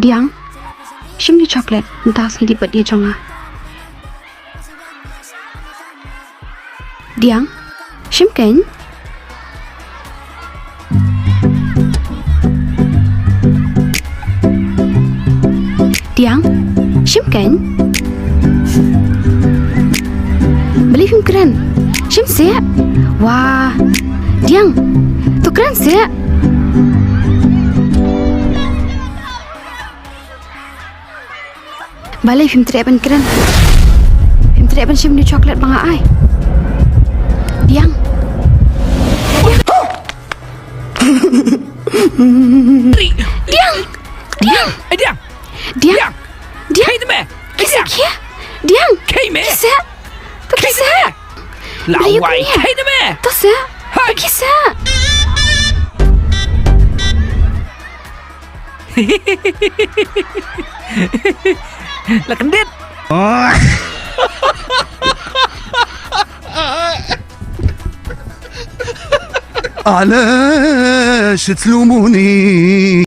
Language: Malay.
Diang, shimni chocolate, das hindi ba dia jonga. Diang, shimken? Diang, shimken? Beli film keren. Shim se. Wah. Diang, tu keren se. Balai film treban keren. Film treban shim ni coklat banga ai. Diang. Diang. Diang. Diang. Diang. Diang. Hei me. Kisa kia. Diang. Hei me. Kisa. Tu kisa. Lawai. Hei me. Tu se. Tu kisa. Là kendit. علاش تلوموني